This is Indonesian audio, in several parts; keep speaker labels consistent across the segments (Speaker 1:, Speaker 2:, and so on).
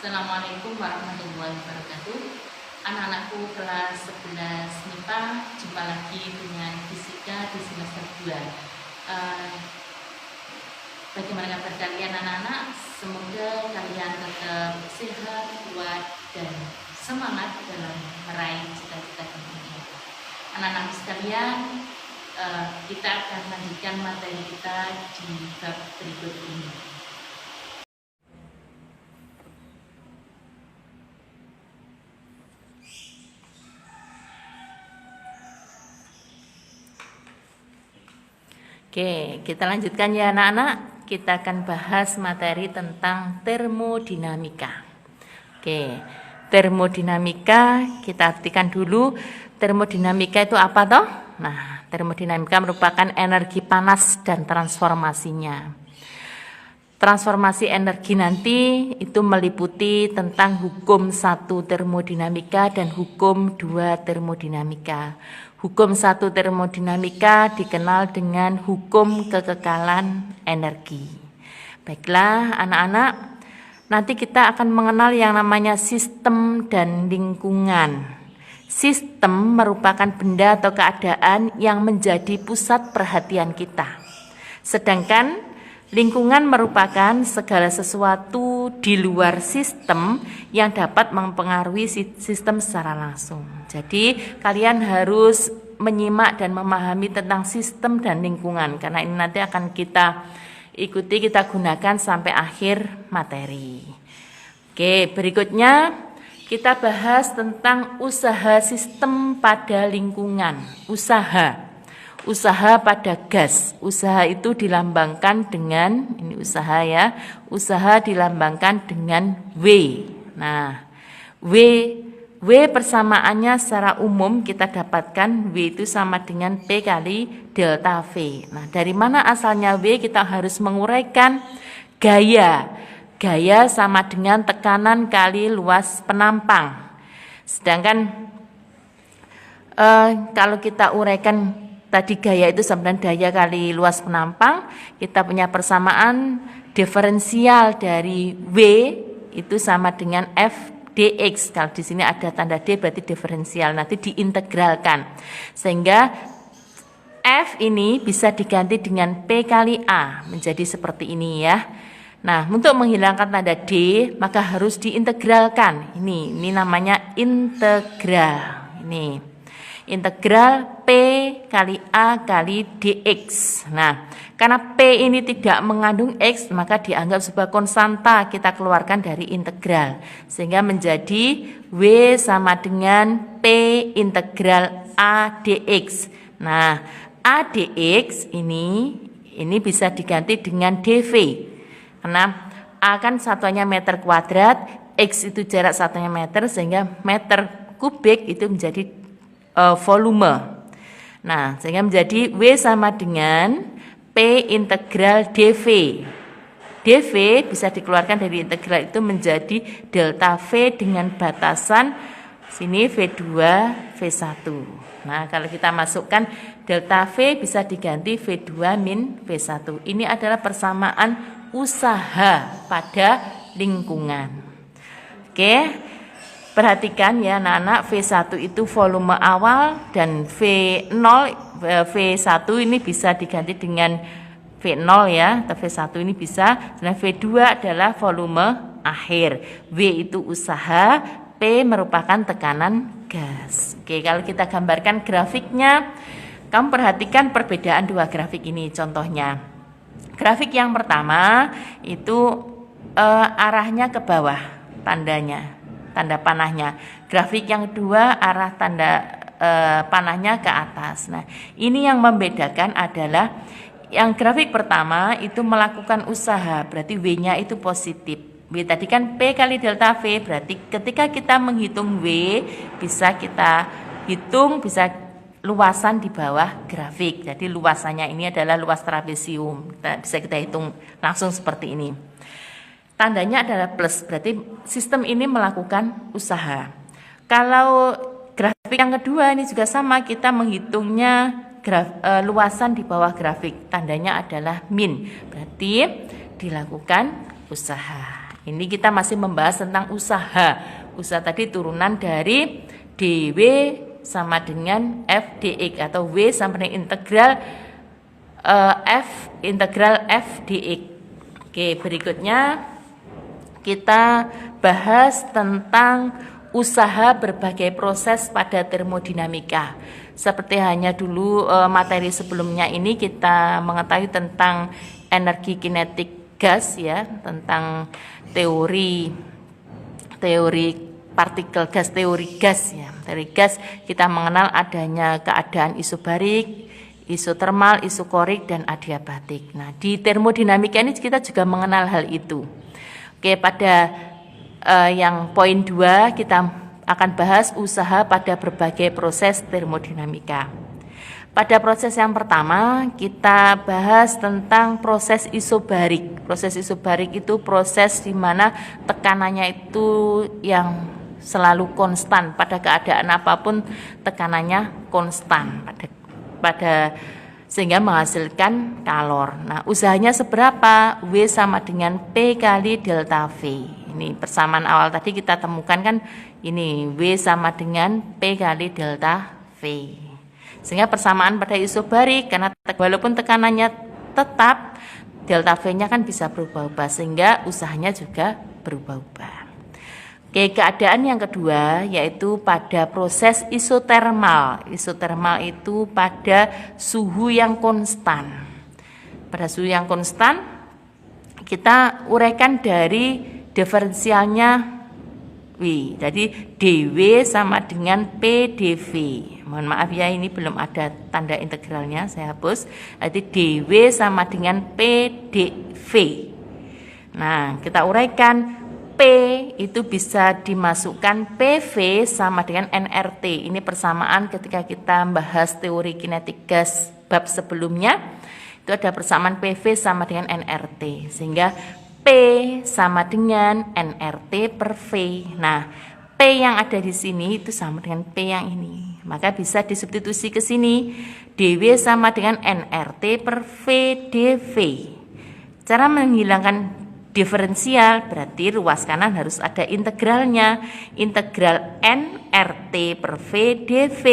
Speaker 1: Assalamualaikum warahmatullahi wabarakatuh. Anak-anakku kelas 11 MIPA, jumpa lagi dengan fisika di semester 2. Bagaimana kabar kalian anak-anak? Semoga kalian tetap sehat, kuat, dan semangat dalam meraih cita-cita dunia. Anak-anak sekalian, kita akan lanjutkan materi kita di bab berikut ini. Oke, kita lanjutkan ya anak-anak. Kita akan bahas materi tentang termodinamika. Oke, termodinamika kita artikan dulu. Termodinamika itu apa toh? Nah, termodinamika merupakan energi panas dan transformasinya. Transformasi energi nanti itu meliputi tentang hukum 1 termodinamika dan hukum 2 termodinamika. Hukum 1 termodinamika dikenal dengan hukum kekekalan energi. Baiklah anak-anak, nanti kita akan mengenal yang namanya sistem dan lingkungan. Sistem merupakan benda atau keadaan yang menjadi pusat perhatian kita. Sedangkan lingkungan merupakan segala sesuatu di luar sistem yang dapat mempengaruhi sistem secara langsung. Jadi kalian harus menyimak dan memahami tentang sistem dan lingkungan, karena ini nanti akan kita ikuti, kita gunakan sampai akhir materi. Oke, berikutnya kita bahas tentang usaha sistem pada lingkungan. Usaha pada gas. Usaha itu dilambangkan dengan, ini usaha ya, usaha dilambangkan dengan W. Nah, W persamaannya secara umum kita dapatkan W itu sama dengan P kali delta V. Nah, dari mana asalnya W? Kita harus menguraikan gaya. Gaya sama dengan tekanan kali luas penampang. Sedangkan kalau kita uraikan tadi gaya itu sama dengan daya kali luas penampang, kita punya persamaan diferensial dari W itu sama dengan F dx. Kalau di sini ada tanda D berarti diferensial, nanti diintegralkan. Sehingga F ini bisa diganti dengan P kali A, menjadi seperti ini ya. Nah, untuk menghilangkan tanda D, maka harus diintegralkan. Ini namanya integral. Ini integral P kali A kali dx. Nah, karena P ini tidak mengandung X, maka dianggap sebuah konstanta, kita keluarkan dari integral. Sehingga menjadi W sama dengan P integral A dx. Nah, A dx ini bisa diganti dengan dV. Karena A kan satuannya meter kuadrat, X itu jarak satunya meter, sehingga meter kubik itu menjadi volume. Nah, sehingga menjadi W sama dengan P integral dV. dV bisa dikeluarkan dari integral itu menjadi delta V dengan batasan sini V2, V1. Nah, kalau kita masukkan delta V bisa diganti V2 min V1. Ini adalah persamaan usaha pada lingkungan. Oke. Perhatikan ya anak-anak, V1 itu volume awal dan V1 ini bisa diganti dengan V0 ya, atau V1 ini bisa, dan V2 adalah volume akhir. W itu usaha, P merupakan tekanan gas. Oke, kalau kita gambarkan grafiknya, kamu perhatikan perbedaan dua grafik ini contohnya. Grafik yang pertama itu arahnya ke bawah tandanya. Tanda panahnya. Grafik yang kedua arah tanda panahnya ke atas. Nah, ini yang membedakan adalah yang grafik pertama itu melakukan usaha, berarti W-nya itu positif. W tadi kan P kali delta V, berarti ketika kita menghitung W bisa kita hitung bisa luasan di bawah grafik. Jadi luasannya ini adalah luas trapesium. Bisa kita hitung langsung seperti ini. Tandanya adalah plus, berarti sistem ini melakukan usaha. Kalau grafik yang kedua ini juga sama, kita menghitungnya luasan di bawah grafik, tandanya adalah min, berarti dilakukan usaha. Ini kita masih membahas tentang usaha. Usaha tadi turunan dari dW sama dengan F dx atau W sama dengan integral F dx. Oke, berikutnya kita bahas tentang usaha berbagai proses pada termodinamika. Seperti hanya dulu materi sebelumnya ini kita mengetahui tentang energi kinetik gas ya, tentang teori partikel gas, teori gas ya. Teori gas kita mengenal adanya keadaan isobarik, isotermal, isokorik dan adiabatik. Nah, di termodinamika ini kita juga mengenal hal itu. Oke, pada yang poin 2 kita akan bahas usaha pada berbagai proses termodinamika. Pada proses yang pertama kita bahas tentang proses isobarik. Proses isobarik itu proses di mana tekanannya itu yang selalu konstan. Pada keadaan apapun tekanannya konstan sehingga menghasilkan kalor. Nah, usahanya seberapa? W sama dengan P kali delta V. Ini persamaan awal tadi kita temukan kan, ini W sama dengan P kali delta V. Sehingga persamaan pada isobarik, karena walaupun tekanannya tetap, delta V-nya kan bisa berubah-ubah, sehingga usahanya juga berubah-ubah. Oke, keadaan yang kedua yaitu pada proses isotermal. Isotermal itu pada suhu yang konstan. Pada suhu yang konstan, kita uraikan dari diferensialnya W. Jadi dW sama dengan P dV. Mohon maaf ya, ini belum ada tanda integralnya, saya hapus. Jadi dW sama dengan P dV. Nah, kita uraikan P itu bisa dimasukkan PV sama dengan nRT. Ini persamaan ketika kita membahas teori kinetik gas bab sebelumnya. Itu ada persamaan PV sama dengan nRT. Sehingga P sama dengan nRT per V. Nah, P yang ada di sini itu sama dengan P yang ini. Maka bisa disubstitusi ke sini. dW sama dengan nRT per V dV. Cara menghilangkan diferensial berarti ruas kanan harus ada integralnya. Integral nRT per V dV.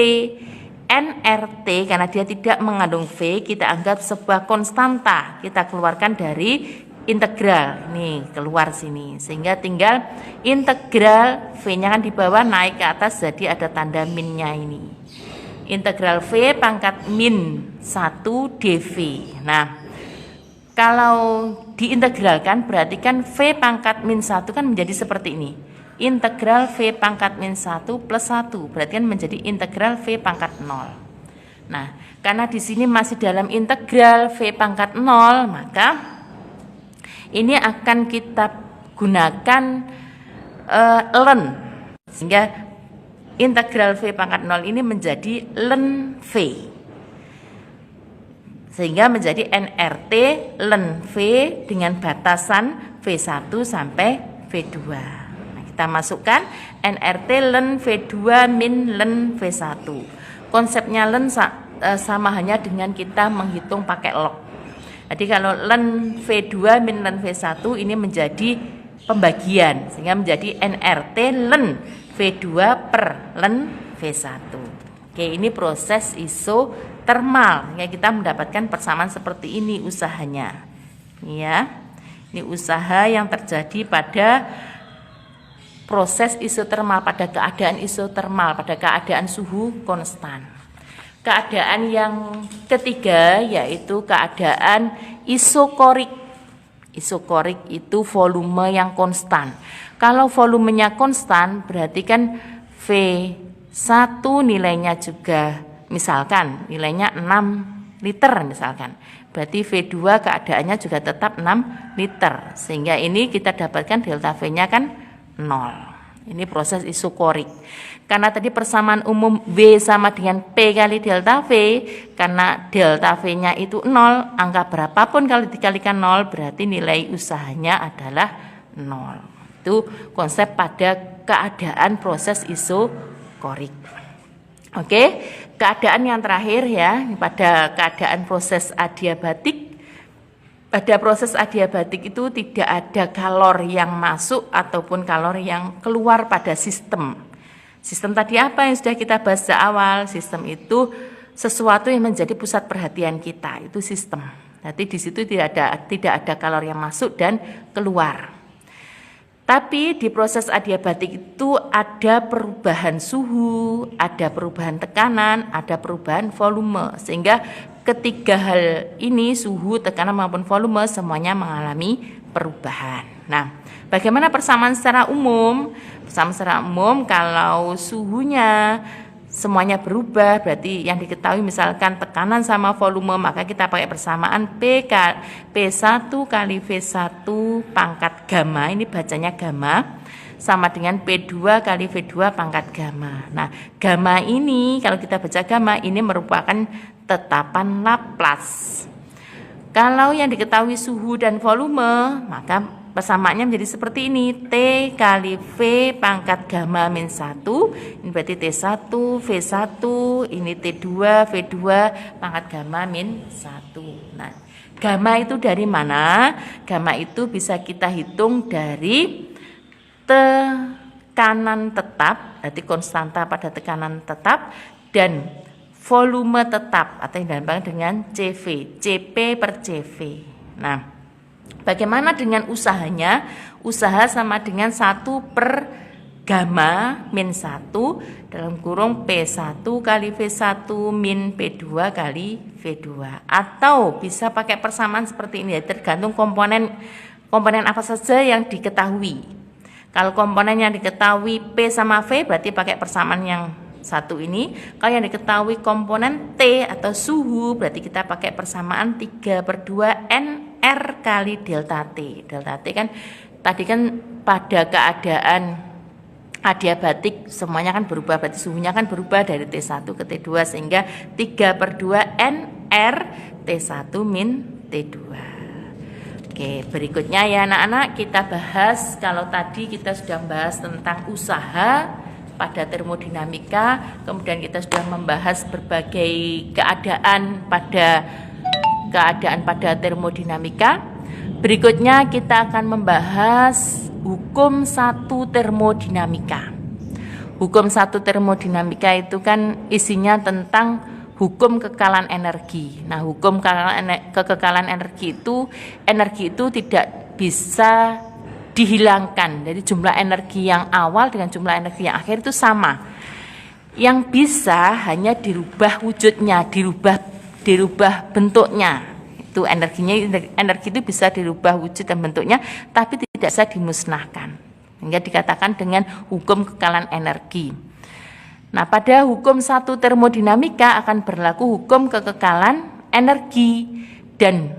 Speaker 1: nRT karena dia tidak mengandung V, kita anggap sebuah konstanta. Kita keluarkan dari integral, nih keluar sini, sehingga tinggal integral V-nya kan di bawah naik ke atas, jadi ada tanda minnya ini. Integral V pangkat min 1 dV. Nah, kalau diintegralkan berarti kan V pangkat min 1 kan menjadi seperti ini. Integral V pangkat min 1 plus 1 berarti kan menjadi integral V pangkat 0. Nah, karena di sini masih dalam integral V pangkat 0, maka ini akan kita gunakan ln, sehingga integral V pangkat 0 ini menjadi ln V, sehingga menjadi nRT ln V dengan batasan V1 sampai V2. Nah, kita masukkan nRT ln V2 min ln V1. Konsepnya ln sama hanya dengan kita menghitung pakai log. Jadi kalau ln V2 min ln V1 ini menjadi pembagian, sehingga menjadi nRT ln V2 per ln V1. Oke, ini proses isotermal. Ya, kita mendapatkan persamaan seperti ini usahanya. Ya, ini usaha yang terjadi pada proses isotermal, pada keadaan isotermal, pada keadaan suhu konstan. Keadaan yang ketiga yaitu keadaan isokorik. Isokorik itu volume yang konstan. Kalau volumenya konstan berarti kan V1 nilainya juga misalkan nilainya 6 liter misalkan. Berarti V2 keadaannya juga tetap 6 liter. Sehingga ini kita dapatkan delta V-nya kan 0. Ini proses isokorik. Karena tadi persamaan umum W sama dengan P kali delta V, karena delta V-nya itu 0, angka berapapun kalau dikalikan 0 berarti nilai usahanya adalah 0. Itu konsep pada keadaan proses isokorik. Oke, keadaan yang terakhir ya, pada keadaan proses adiabatik. pada proses adiabatik itu tidak ada kalor yang masuk ataupun kalor yang keluar pada sistem. Sistem tadi apa yang sudah kita bahas di awal? Sistem itu sesuatu yang menjadi pusat perhatian kita, itu sistem. Nanti di situ tidak ada kalor yang masuk dan keluar. Tapi di proses adiabatik itu ada perubahan suhu, ada perubahan tekanan, ada perubahan volume. Sehingga ketiga hal ini, suhu, tekanan maupun volume, semuanya mengalami perubahan. Nah, bagaimana persamaan secara umum? Persamaan secara umum kalau suhunya semuanya berubah, berarti yang diketahui misalkan tekanan sama volume, maka kita pakai persamaan P1 kali V1 pangkat gamma, ini bacanya gamma, sama dengan P2 kali V2 pangkat gamma. Nah, gamma ini kalau kita baca gamma ini merupakan tetapan Laplace. Kalau yang diketahui suhu dan volume, maka persamaannya menjadi seperti ini, T kali V pangkat gamma min 1, ini berarti T1, V1, ini T2, V2 pangkat gamma min 1. Nah, gamma itu dari mana? Gamma itu bisa kita hitung dari tekanan tetap, berarti konstanta pada tekanan tetap, dan volume tetap, atau yang dinamakan dengan CV, CP per CV. Nah, bagaimana dengan usahanya? Usaha sama dengan 1 per gamma min 1 dalam kurung P1 kali V1 min P2 kali V2. Atau bisa pakai persamaan seperti ini, tergantung komponen apa saja yang diketahui. Kalau komponen yang diketahui P sama V berarti pakai persamaan yang satu ini. Kalau yang diketahui komponen T atau suhu berarti kita pakai persamaan 3/2 N R kali delta T. Delta T kan tadi kan pada keadaan adiabatik semuanya kan berubah, berarti suhunya kan berubah dari T1 ke T2 sehingga 3/2 N R T1 min T2. Oke, berikutnya ya anak-anak kita bahas, kalau tadi kita sudah bahas tentang usaha pada termodinamika, kemudian kita sudah membahas berbagai keadaan pada termodinamika. Berikutnya kita akan membahas hukum 1 termodinamika. Hukum 1 termodinamika itu kan isinya tentang hukum kekekalan energi. Nah, hukum kekekalan energi itu tidak bisa dihilangkan. Jadi jumlah energi yang awal dengan jumlah energi yang akhir itu sama. Yang bisa hanya dirubah wujudnya, dirubah bentuknya. Itu energi itu bisa dirubah wujud dan bentuknya, tapi tidak bisa dimusnahkan. Hingga dikatakan dengan hukum kekekalan energi. Nah, pada hukum 1 termodinamika akan berlaku hukum kekekalan energi dan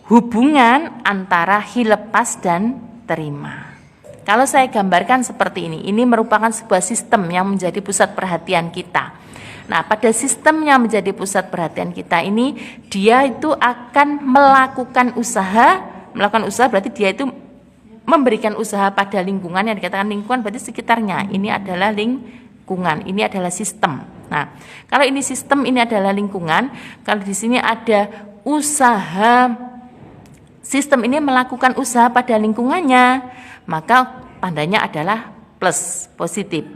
Speaker 1: hubungan antara hilepas dan terima. Kalau saya gambarkan seperti ini merupakan sebuah sistem yang menjadi pusat perhatian kita. Nah, pada sistem yang menjadi pusat perhatian kita ini, dia itu akan melakukan usaha berarti dia itu memberikan usaha pada lingkungan, yang dikatakan lingkungan berarti sekitarnya. Ini adalah lingkungan, ini adalah sistem. Nah, kalau ini sistem, ini adalah lingkungan. Kalau di sini ada usaha, sistem ini melakukan usaha pada lingkungannya, maka tandanya adalah plus, positif.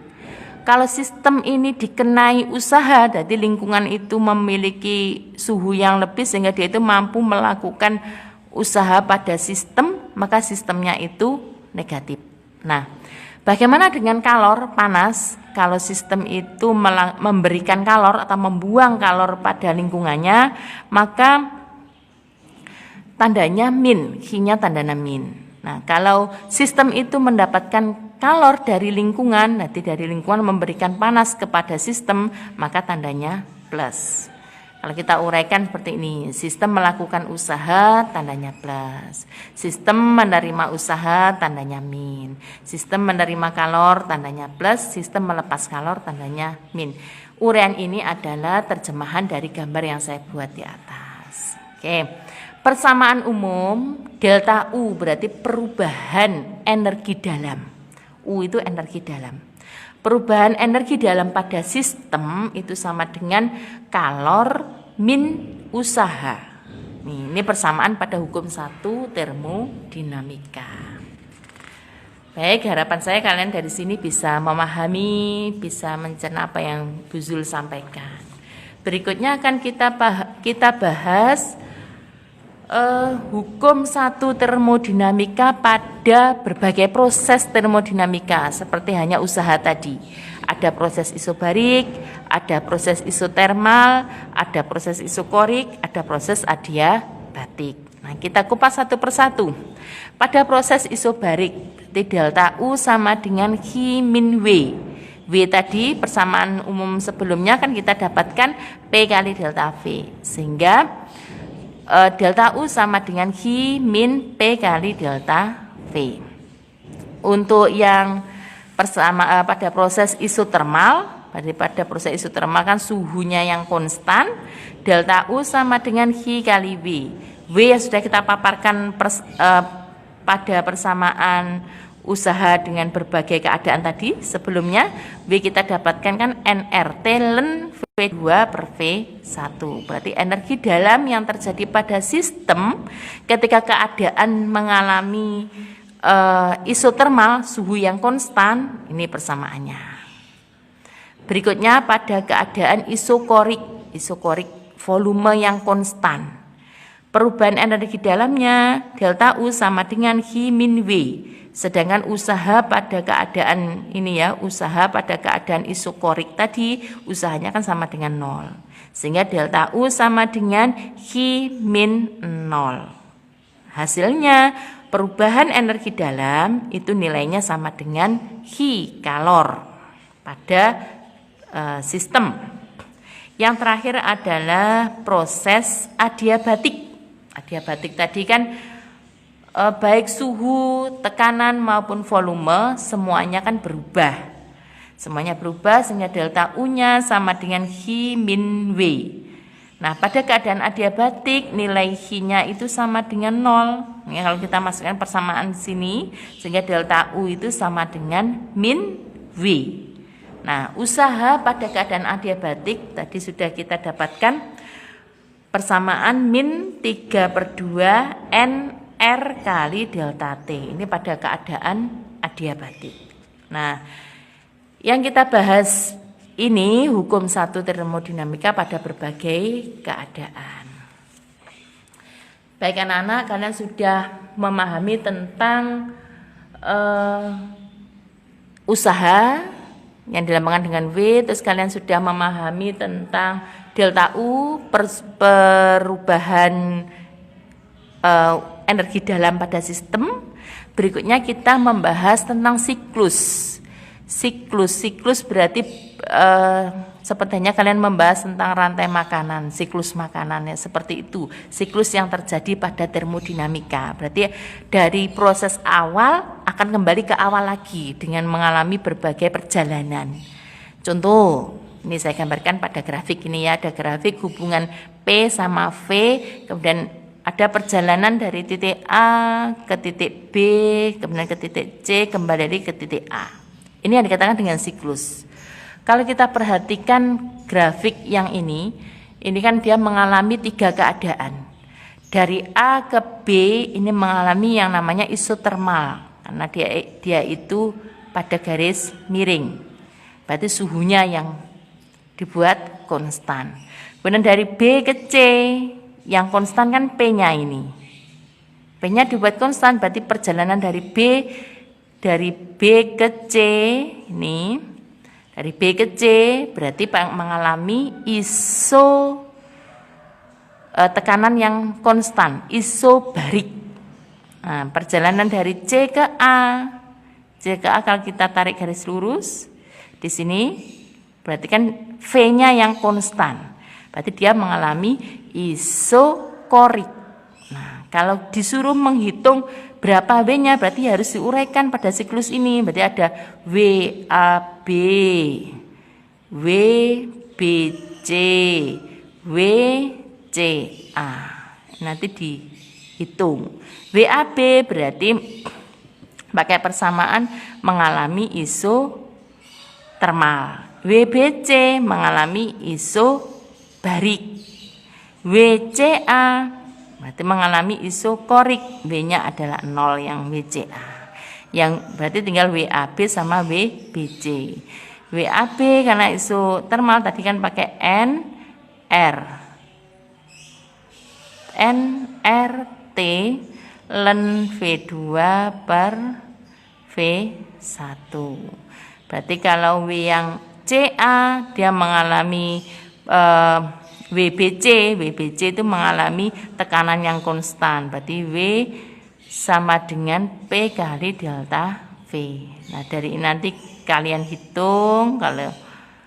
Speaker 1: Kalau sistem ini dikenai usaha, jadi lingkungan itu memiliki suhu yang lebih sehingga dia itu mampu melakukan usaha pada sistem, maka sistemnya itu negatif. Nah, bagaimana dengan kalor panas? Kalau sistem itu memberikan kalor atau membuang kalor pada lingkungannya, maka tandanya min, Q-nya tandanya min. Nah, kalau sistem itu mendapatkan kalor dari lingkungan, nanti dari lingkungan memberikan panas kepada sistem, maka tandanya plus. Kalau kita uraikan seperti ini, sistem melakukan usaha, tandanya plus. Sistem menerima usaha, tandanya min. Sistem menerima kalor, tandanya plus. Sistem melepas kalor, tandanya min. Uraian ini adalah terjemahan dari gambar yang saya buat di atas. Oke. Persamaan umum, delta U berarti perubahan energi dalam. U itu energi dalam. Perubahan energi dalam pada sistem itu sama dengan kalor min usaha. Ini persamaan pada hukum 1 termodinamika. Baik, harapan saya kalian dari sini bisa memahami, bisa mencerna apa yang Bu Zul sampaikan. Berikutnya akan kita bahas hukum 1 termodinamika pada berbagai proses termodinamika, seperti hanya usaha tadi. Ada proses isobarik, ada proses isotermal, ada proses isokorik, ada proses adiabatik. Nah, kita kupas satu persatu. Pada proses isobarik, delta U sama dengan Q min W. W tadi persamaan umum sebelumnya kan kita dapatkan P kali delta V. Sehingga delta U sama dengan Q min P kali delta V. Untuk yang pada proses isotermal, pada proses isotermal kan suhunya yang konstan, delta U sama dengan Q kali W. W yang sudah kita paparkan pada persamaan usaha dengan berbagai keadaan tadi sebelumnya. W kita dapatkan kan nRT ln V2 per V1. Berarti energi dalam yang terjadi pada sistem ketika keadaan mengalami isotermal, suhu yang konstan, ini persamaannya. Berikutnya pada keadaan isokorik volume yang konstan. Perubahan energi dalamnya delta U sama dengan Q min W. Sedangkan usaha pada keadaan ini ya, usaha pada keadaan isokorik tadi usahanya kan sama dengan 0. Sehingga delta U sama dengan Q min 0. Hasilnya perubahan energi dalam itu nilainya sama dengan Q kalor pada sistem. Yang terakhir adalah proses adiabatik. Adiabatik tadi kan baik suhu, tekanan maupun volume semuanya kan berubah. Semuanya berubah sehingga delta U-nya sama dengan Q min W. Nah, pada keadaan adiabatik nilai Q-nya itu sama dengan 0. Ya, kalau kita masukkan persamaan di sini sehingga delta U itu sama dengan min W. Nah, usaha pada keadaan adiabatik tadi sudah kita dapatkan persamaan min 3/2 NR kali delta T. Ini pada keadaan adiabatik. Nah, yang kita bahas ini hukum 1 termodinamika pada berbagai keadaan. Baik anak-anak, kalian sudah memahami tentang usaha yang dilambangkan dengan W, terus kalian sudah memahami tentang delta U, perubahan energi dalam pada sistem. Berikutnya kita membahas tentang siklus. Siklus berarti sepertinya kalian membahas tentang rantai makanan, siklus makanan ya, seperti itu. Siklus yang terjadi pada termodinamika. Berarti dari proses awal akan kembali ke awal lagi dengan mengalami berbagai perjalanan. Contoh, ini saya gambarkan pada grafik ini ya, ada grafik hubungan P sama V, kemudian ada perjalanan dari titik A ke titik B, kemudian ke titik C, kembali lagi ke titik A. Ini yang dikatakan dengan siklus. Kalau kita perhatikan grafik yang ini kan dia mengalami 3 keadaan. Dari A ke B ini mengalami yang namanya isotermal, karena dia itu pada garis miring. Berarti suhunya yang dibuat konstan. Kemudian dari B ke C, yang konstan kan P-nya ini. P-nya dibuat konstan, berarti perjalanan dari B ke C ini, dari B ke C berarti mengalami tekanan yang konstan, isobarik. Nah, perjalanan dari C ke A kalau kita tarik garis lurus di sini berarti kan V-nya yang konstan. Berarti dia mengalami isokorik. Nah, kalau disuruh menghitung berapa W-nya berarti harus diuraikan pada siklus ini. Berarti ada WAB, WBC, WCA. Nanti dihitung. WAB berarti pakai persamaan mengalami isotermal. WBC mengalami isobarik. WCA berarti mengalami isokorik. W-nya adalah 0 yang WCA. Yang berarti tinggal WAB sama WBC. WAB karena isotermal tadi kan pakai NR. NRT ln V2 per V1. Berarti kalau W yang CA dia mengalami WBC itu mengalami tekanan yang konstan. Berarti W sama dengan P kali delta V. Nah, dari ini nanti kalian hitung, kalau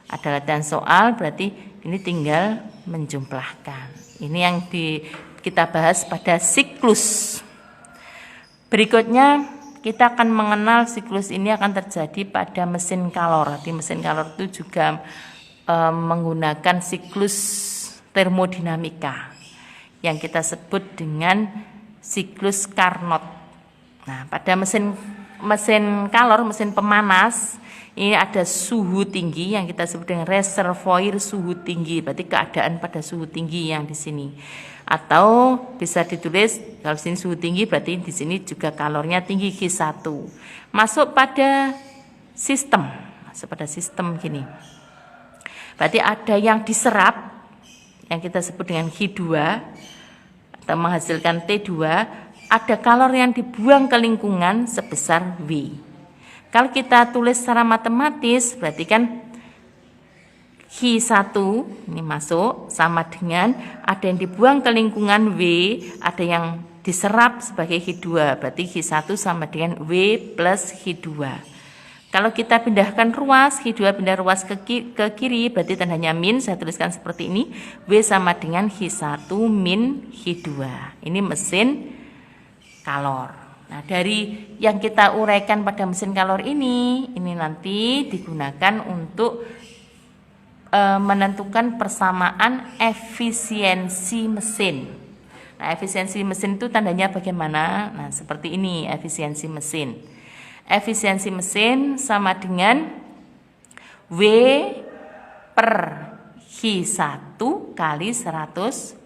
Speaker 1: ada latihan soal berarti ini tinggal menjumlahkan. Ini yang kita bahas pada siklus. Berikutnya kita akan mengenal siklus ini akan terjadi pada mesin kalor. Di mesin kalor itu juga menggunakan siklus termodinamika yang kita sebut dengan siklus Carnot. Nah, pada mesin kalor, mesin pemanas, ini ada suhu tinggi yang kita sebut dengan reservoir suhu tinggi. Berarti keadaan pada suhu tinggi yang di sini. Atau bisa ditulis kalau sini suhu tinggi berarti di sini juga kalornya tinggi Q1. Masuk pada sistem gini. Berarti ada yang diserap yang kita sebut dengan Q2 atau menghasilkan T2, ada kalor yang dibuang ke lingkungan sebesar W. Kalau kita tulis secara matematis berarti kan Q1 ini masuk sama dengan ada yang dibuang ke lingkungan W, ada yang diserap sebagai Q2. Berarti Q1 sama dengan W plus Q2. Kalau kita pindahkan ruas, Q2 pindah ruas ke kiri, berarti tandanya min, saya tuliskan seperti ini. W sama dengan Q1 min Q2. Ini mesin kalor. Nah, dari yang kita uraikan pada mesin kalor ini nanti digunakan untuk menentukan persamaan efisiensi mesin. Nah, efisiensi mesin itu tandanya bagaimana? Nah, seperti ini efisiensi mesin. Efisiensi mesin sama dengan W per Q1 kali 100%.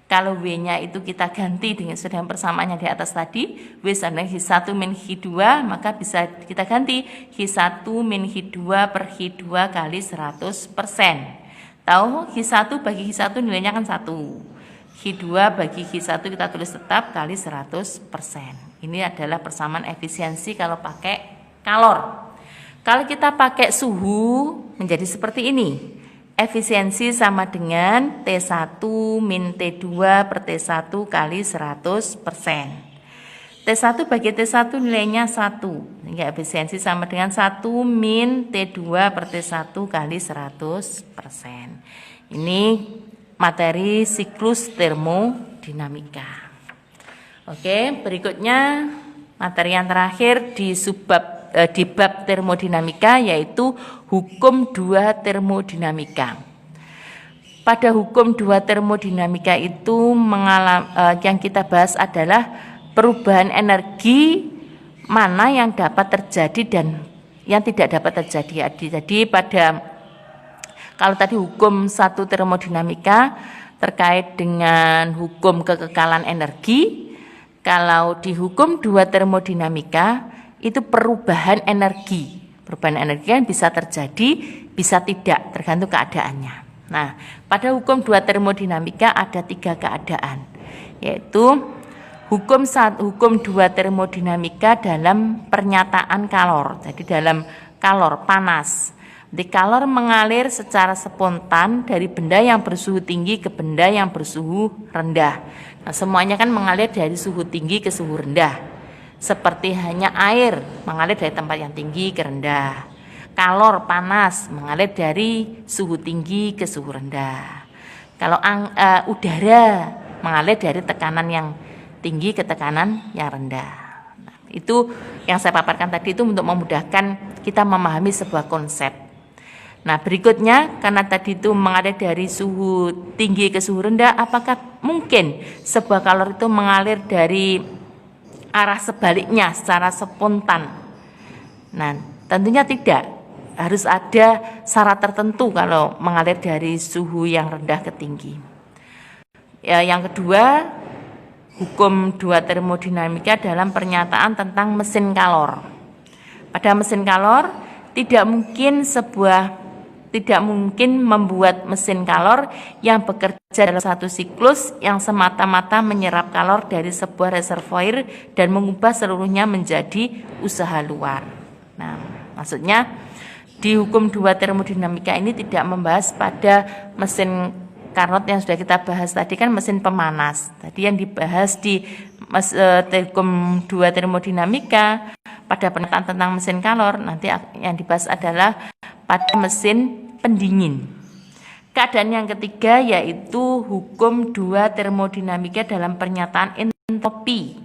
Speaker 1: Kalau W-nya itu kita ganti dengan persamaan yang di atas tadi, W sama dengan Q1 min Q2, maka bisa kita ganti Q1 min Q2 per Q2 kali 100%. Tahu Q1 bagi Q1 nilainya kan 1. Q2 bagi Q1 kita tulis tetap kali 100%. Ini adalah persamaan efisiensi kalau pakai kalor. Kalau kita pakai suhu menjadi seperti ini. Efisiensi sama dengan T1 min T2 per T1 kali 100%. T1 bagi T1 nilainya 1. Sehingga efisiensi sama dengan 1 min T2 per T1 kali 100%. Ini materi siklus termodinamika. Oke, berikutnya materi yang terakhir di bab termodinamika yaitu hukum 2 termodinamika. Pada hukum 2 termodinamika itu yang kita bahas adalah perubahan energi mana yang dapat terjadi dan yang tidak dapat terjadi. Jadi kalau tadi hukum 1 termodinamika terkait dengan hukum kekekalan energi, kalau di hukum 2 termodinamika itu perubahan energi. Perubahan energi kan bisa terjadi, bisa tidak, tergantung keadaannya. Nah, pada hukum 2 termodinamika ada 3 keadaan, yaitu hukum 2 termodinamika dalam pernyataan kalor. Jadi dalam kalor panas. Di kalor mengalir secara spontan dari benda yang bersuhu tinggi ke benda yang bersuhu rendah. Nah, semuanya kan mengalir dari suhu tinggi ke suhu rendah. Seperti hanya air mengalir dari tempat yang tinggi ke rendah. Kalor panas mengalir dari suhu tinggi ke suhu rendah. Kalau udara mengalir dari tekanan yang tinggi ke tekanan yang rendah. Nah, itu yang saya paparkan tadi itu untuk memudahkan kita memahami sebuah konsep. Nah, berikutnya karena tadi itu mengalir dari suhu tinggi ke suhu rendah, apakah mungkin sebuah kalor itu mengalir dari arah sebaliknya secara spontan? Nah, tentunya tidak. Harus ada syarat tertentu kalau mengalir dari suhu yang rendah ke tinggi. Ya, yang kedua, hukum 2 termodinamika dalam pernyataan tentang mesin kalor. Pada mesin kalor tidak mungkin membuat mesin kalor yang bekerja dalam satu siklus yang semata-mata menyerap kalor dari sebuah reservoir dan mengubah seluruhnya menjadi usaha luar. Nah, maksudnya di hukum 2 termodinamika ini tidak membahas pada mesin Carnot yang sudah kita bahas tadi kan mesin pemanas. Tadi yang dibahas di hukum 2 termodinamika pada pernyataan tentang mesin kalor, nanti yang dibahas adalah pada mesin pendingin. Keadaan yang ketiga yaitu hukum 2 termodinamika dalam pernyataan entropi.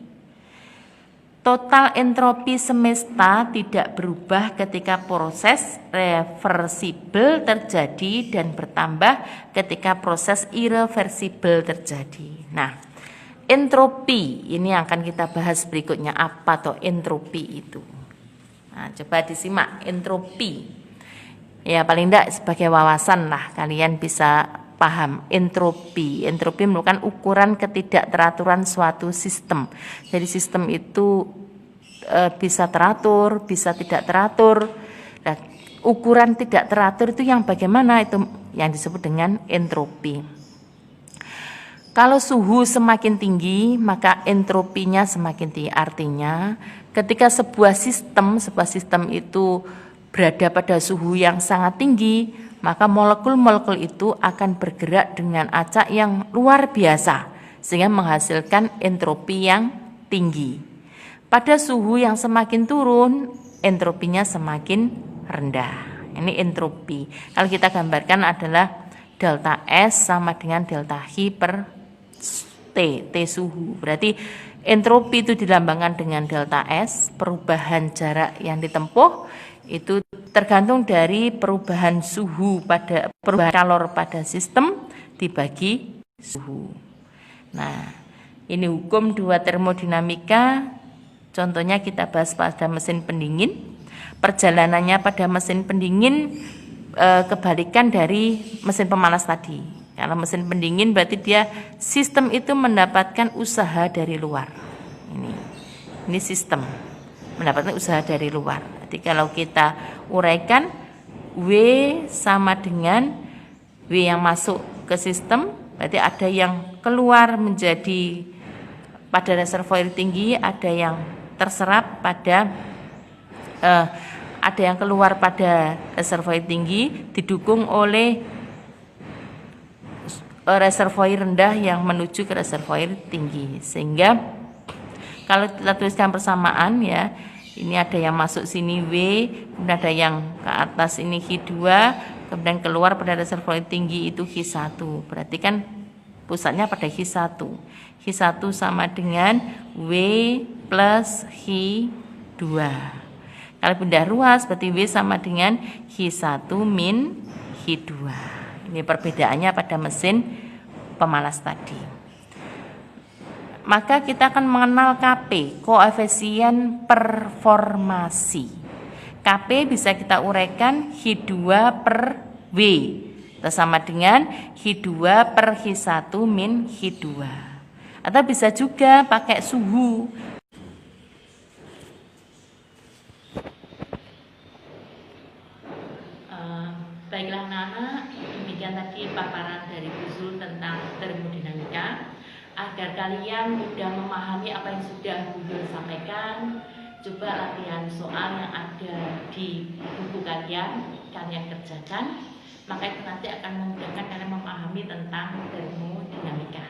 Speaker 1: Total entropi semesta tidak berubah ketika proses reversibel terjadi dan bertambah ketika proses irreversibel terjadi. Nah, entropi ini akan kita bahas berikutnya, apa toh entropi itu. Nah, coba disimak entropi. Ya, paling tidak sebagai wawasan lah kalian bisa paham entropi. Entropi merupakan ukuran ketidakteraturan suatu sistem. Jadi sistem itu bisa teratur, bisa tidak teratur. Nah, ukuran tidak teratur itu yang bagaimana? Itu yang disebut dengan entropi. Kalau suhu semakin tinggi, maka entropinya semakin tinggi. Artinya, ketika sebuah sistem itu berada pada suhu yang sangat tinggi, maka molekul-molekul itu akan bergerak dengan acak yang luar biasa sehingga menghasilkan entropi yang tinggi. Pada suhu yang semakin turun, entropinya semakin rendah. Ini entropi. Kalau kita gambarkan adalah delta S sama dengan delta H per T suhu. Berarti entropi itu dilambangkan dengan delta S, perubahan jarak yang ditempuh itu tergantung dari perubahan suhu pada perubahan kalor pada sistem dibagi suhu. Nah, ini hukum 2 termodinamika. Contohnya kita bahas pada mesin pendingin. Perjalanannya pada mesin pendingin kebalikan dari mesin pemanas tadi. Kalau mesin pendingin berarti dia sistem itu mendapatkan usaha dari luar. Ini sistem mendapatkan usaha dari luar. Jadi kalau kita uraikan W sama dengan W yang masuk ke sistem, berarti ada yang keluar menjadi pada reservoir tinggi, ada yang terserap pada ada yang keluar pada reservoir tinggi didukung oleh reservoir rendah yang menuju ke reservoir tinggi. Sehingga kalau kita tuliskan persamaan ya, ini ada yang masuk sini W, kemudian ada yang ke atas ini H2, kemudian keluar pada reservoir tinggi itu H1. Berarti kan pusatnya pada H1. H1 sama dengan W plus H2. Kalau pindah ruas berarti W sama dengan H1 min H2. Ini perbedaannya pada mesin pemanas tadi. Maka kita akan mengenal KP, koefisien performasi. KP bisa kita uraikan H2 per W. Itu sama dengan H2 per H1 min H2. Atau bisa juga pakai suhu. Baiklah anak-anak, demikian tadi paparan dari Bu Zul tentang termodinamika. Agar kalian mudah memahami apa yang sudah Bu Zul sampaikan, coba latihan soal yang ada di buku kalian kerjakan. Maka itu nanti akan memudahkan kalian memahami tentang termodinamika.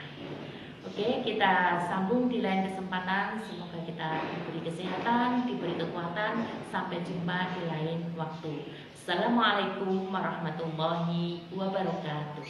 Speaker 1: Oke, kita sambung di lain kesempatan. Semoga kita diberi kesehatan, diberi kekuatan. Sampai jumpa di lain waktu. Assalamualaikum warahmatullahi wabarakatuh.